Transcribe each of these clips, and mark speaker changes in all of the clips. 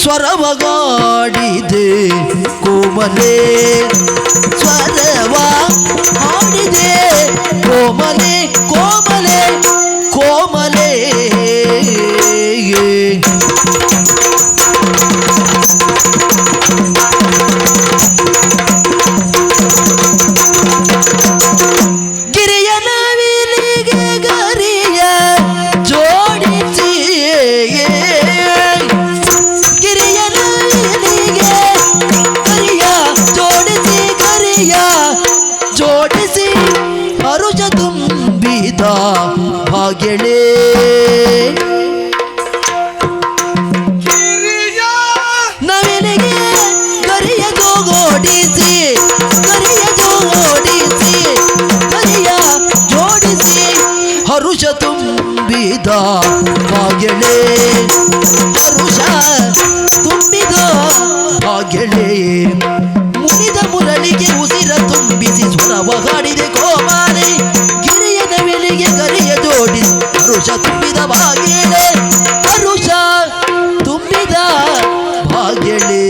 Speaker 1: ಸ್ವರವಗಾಡಿದೆ ಕೋಮಲೆ ಸ್ವರವ ಹಾಡಿದೆ ಕೋಮಲೆ ಕೋಮಲೆ ಕೋಮಲೆ ಗಿರಿಯ ನವಿಲಿಗೆ ಗರಿಯ ಜೋಡಿಸಿ ಗಿರಿಯ ನವಿಲಿಗೆ ಗರಿಯ ಜೋಡಿಸಿ ಗರಿಯ ಜೋಡಿಸಿ ಹರುಷ ತುಂಬಿದ ಭಾಗ್ಯಳೇ ನವಿಲಿಗೆ ಗರಿಯ ಜೋಡಿಸಿ ಗರಿಯ ಜೋಡಿಸಿ ಗರಿಯ ಜೋಡಿಸಿ ಹರುಷ ತುಂಬಿದ ಭಾಗ್ಯಳೇ ಹರುಷ ತುಂಬಿದ ಭಾಗ್ಯಳೇ ಮುರಿದ ಮುರಳಿಗೆ ಉಸಿರ ತುಂಬಿಸಿ ಸ್ವರವ ಹಾಡಿದೆ ಕೋಮಾಲೆ ಗಿರಿಯ ನವಿಲಿಗೆ ಗರಿಯ ಜೋಡಿಸಿ ಹರುಷ ತುಂಬಿದ ಭಾಗ್ಯಳೇ ಹರುಷ ತುಂಬಿದ ಭಾಗ್ಯಳೇ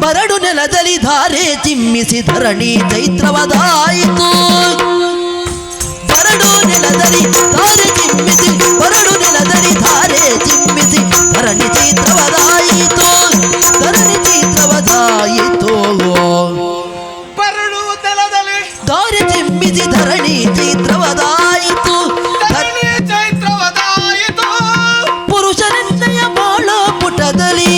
Speaker 1: ಬರಡು ನೆಲದಲ್ಲಿ ಧಾರೆ ಚಿಮ್ಮಿಸಿ ಧರಣಿ ಚೈತ್ರವದಾಯಿತು ಬರಡು ನೆಲದಲ್ಲಿ ಧಾರೆ ಚಿಮ್ಮಿಸಿ ಬರಡು ನೆಲದಲ್ಲಿ ಧಾರೆ ಚಿಮ್ಮಿಸಿ ಧರಣಿ ಚೈತ್ರವದಾಯಿತು ಧರಣಿ ಚೈತ್ರವದಾಯಿತು
Speaker 2: ಬರಡು ನೆಲದಲ್ಲಿ
Speaker 1: ಧಾರೆ ಚಿಮ್ಮಿಸಿ ಧರಣಿ ಚೈತ್ರವದಾಯಿತು ಪುರುಷನೆನ್ನಯ ಬಾಳ ಪುಟದಲ್ಲಿ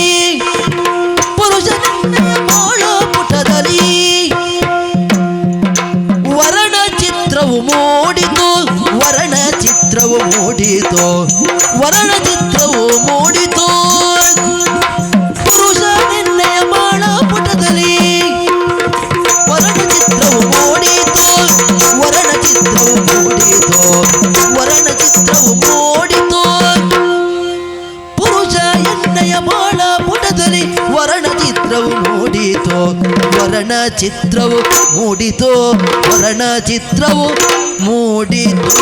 Speaker 1: ಪುರುಷನೆನ್ನಯ ಬಾಳ ಪುಟದಲ್ಲಿ ವರ್ಣ ಚಿತ್ರವು ಮೂಡಿತು ವರ್ಣ ಚಿತ್ರವು ಮೂಡಿತು ವರ್ಣ ಚಿತ್ರವು ಮೂಡಿತು ಪುರುಷನೆನ್ನಯ ಬಾಳ ಪುಟದಲ್ಲಿ ವರ್ಣ ಚಿತ್ರವು ಮೂಡಿತು ವರ್ಣ ಚಿತ್ರವು ಮೂಡಿತು ವರ್ಣ ಚಿತ್ರವು ಮೂಡಿತು ಪುರುಷ ಎನ್ನಯ ಬಾಳ ಪುಟದಲ್ಲಿ ವರ್ಣ ಚಿತ್ರವು ಮೂಡಿತು ವರ್ಣ ಚಿತ್ರವು ಮೂಡಿತು ವರ್ಣ ಚಿತ್ರವು ಮೂಡಿತು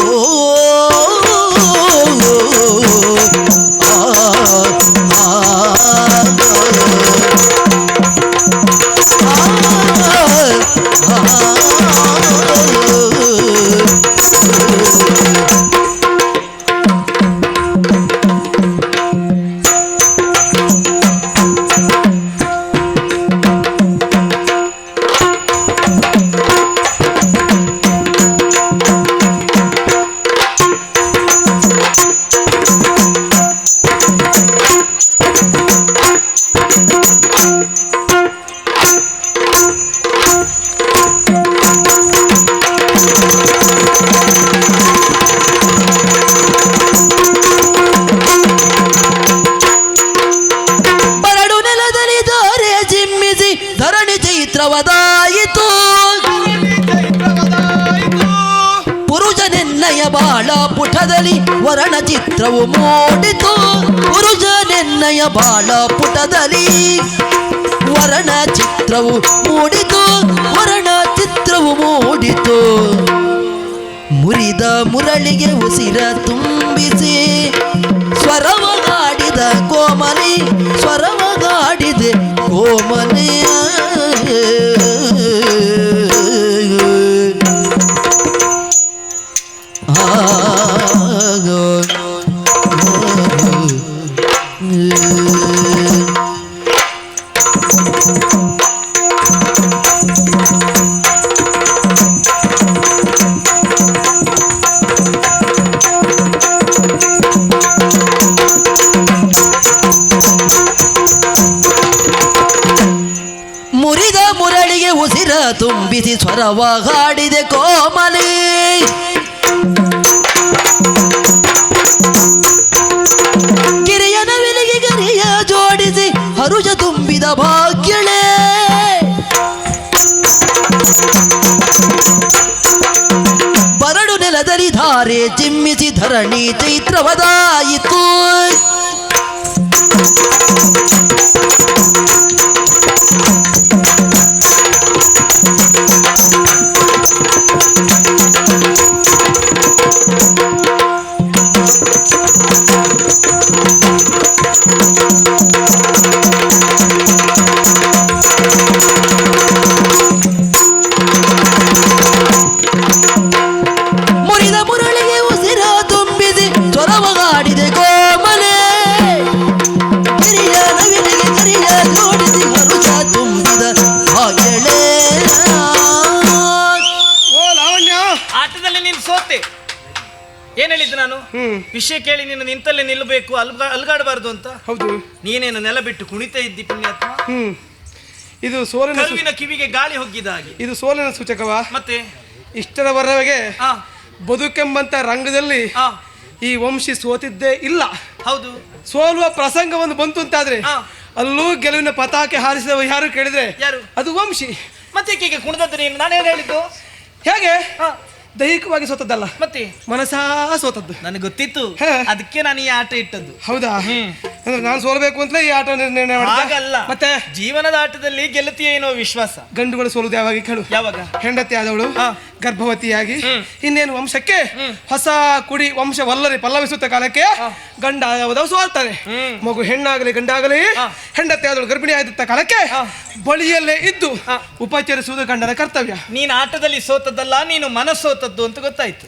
Speaker 1: ಚಿತ್ರವು ಮೂಡಿತು ಪುರುಷನೆನ್ನಯ ಬಾಳ ಪುಟದಲ್ಲಿ ವರ್ಣ ಚಿತ್ರವು ಮೂಡಿತು ವರ್ಣ ಚಿತ್ರವು ಮೂಡಿತು ಮುರಿದ ಮುರಳಿಗೆ ಉಸಿರ ತುಂಬಿಸಿ ಸ್ವರವಗಾಡಿದ ಕೋಮಲಿ ಸ್ವರವಗಾಡಿದೆ ಕೋಮಲಿಯ ಮುರಿದ ಮುರಳಿಗೆ ಉಸಿರ ತುಂಬಿಸಿ ಸ್ವರವ ಹಾಡಿದೆ ಕೋಮಲಿ ಗಿರಿಯ ನವಿಲಿಗೆ ಗರಿಯ ಜೋಡಿಸಿ ಹರುಷ ತುಂಬಿದ ಭಾಗ್ಯಳೆ ಬರಡು ನೆಲದಲ್ಲಿ ಧಾರೆ ಚಿಮ್ಮಿಸಿ ಧರಣಿ ಚೈತ್ರವದಾಯಿತು ಮುರಿದ ಮುರಳಿಗೆ ಉಸಿರ ತುಂಬಿಸಿ ಸ್ವರವಗಾಡಿದೆ ಕೋಮಲೆ ಗಿರಿಯ ನವಿಲಿಗೆ ಗಿರಿಯ ಜೋಡಿಸಿ ಹರುಷ ತುಂಬಿದ ಭಾಗ್ಯಳೆ
Speaker 2: ಓ ಲಾವಣ್ಯ,
Speaker 3: ಆಟದಲ್ಲಿ ನೀನು ಸೋತೆ. ಏನ್ ಹೇಳಿದ್ದು ನಾನು? ವಿಷಯ ಕೇಳಿ ನೀನು ನಿಂತಲ್ಲೇ ನಿಲ್ಲಬೇಕು, ಅಲ್ಗಾಡಬಾರ್ದು ಅಂತ.
Speaker 2: ಹೌದು,
Speaker 3: ನೀನೇನು ನೆಲ ಬಿಟ್ಟು ಕುಣಿತಾ ಇದ್ದಿ ಪುಣ್ಯಾತ್ಮ.
Speaker 2: ಇದು ಸೋಲಿನ
Speaker 3: ಕರುವಿನ ಕಿವಿಗೆ ಗಾಳಿ ಹೋಗಿದ ಹಾಗೆ.
Speaker 2: ಇದು ಸೋಲಿನ ಸೂಚಕವಾ?
Speaker 3: ಮತ್ತೆ
Speaker 2: ಇಷ್ಟರವರೆಗೆ
Speaker 3: ಆ,
Speaker 2: ಬದುಕೆಂಬಂತ ರಂಗದಲ್ಲಿ
Speaker 3: ಆ,
Speaker 2: ಈ ವಂಶಿ ಸೋತಿದ್ದೇ ಇಲ್ಲ.
Speaker 3: ಹೌದು.
Speaker 2: ಸೋಲುವ ಪ್ರಸಂಗವನ್ನು ಬಂತು ಅಂತಾದ್ರೆ
Speaker 3: ಆ.
Speaker 2: ಅಲ್ಲೂ ಗೆಲುವಿನ ಪತಾಕೆ ಹಾರಿಸಿದವ ಯಾರು ಕೇಳಿದ್ರೆ
Speaker 3: ಯಾರು?
Speaker 2: ಅದು ವಂಶಿ.
Speaker 3: ಮತ್ತೆ ಈಗ ಕುಣಿದದ್ದು ನೀನು? ನಾನೇನು ಹೇಳಿದ್ದು?
Speaker 2: ಹೇಗೆ?
Speaker 3: ಆ,
Speaker 2: ದೈಹಿಕವಾಗಿ ಸೋತದ್ದಲ್ಲ,
Speaker 3: ಮತ್ತೆ
Speaker 2: ಮನಸಾ ಸೋತದ್ದು.
Speaker 3: ನನಗೆ ಗೊತ್ತಿತ್ತು,
Speaker 2: ಹೇ.
Speaker 3: ಅದಕ್ಕೆ ನಾನು ಈ ಆಟ ಇಟ್ಟದ್ದು.
Speaker 2: ಹೌದಾ? ಅಂದ್ರೆ ನಾನು ಸೋಲ್ಬೇಕು ಅಂತಲೇ ಈ ಆಟ ನಿರ್ಣಯ ಮಾಡಿದೆ.
Speaker 3: ಹಾಗಲ್ಲ,
Speaker 2: ಮತ್ತೆ
Speaker 3: ಜೀವನದ ಆಟದಲ್ಲಿ ಗೆಲ್ಲುತ್ತೀಯ ಏನೋ ವಿಶ್ವಾಸ.
Speaker 2: ಗಂಡುಗಳು ಸೋಲುದು ಯಾವಾಗ ಕೇಳು?
Speaker 3: ಯಾವಾಗ?
Speaker 2: ಹೆಂಡತಿ ಆದವಳು
Speaker 3: ಹಾ.
Speaker 2: ಗರ್ಭವತಿಯಾಗಿ ಇನ್ನೇನು ವಂಶಕ್ಕೆ ಹೊಸ ಕುಡಿ ವಂಶವಲ್ಲರಿ ಪಲ್ಲವಿಸುತ್ತ ಕಾಲಕ್ಕೆ ಗಂಡ ಯಾವುದೋ ಸೋಲ್ತಾರೆ. ಮಗು ಹೆಣ್ಣಾಗಲಿ ಗಂಡಾಗಲಿ ಹೆಂಡತಿ ಆದವಳು ಗರ್ಭಿಣಿ ಆದ ಕಾಲಕ್ಕೆ ಬಳಿಯಲ್ಲೇ ಇದ್ದು ಉಪಚರಿಸುವುದು ಗಂಡನ ಕರ್ತವ್ಯ.
Speaker 3: ನೀನು ಆಟದಲ್ಲಿ ಸೋತದ್ದಲ್ಲ, ನೀನು ಮನಸ್ಸೋತದ್ದು ಅಂತ ಗೊತ್ತಾಯ್ತು.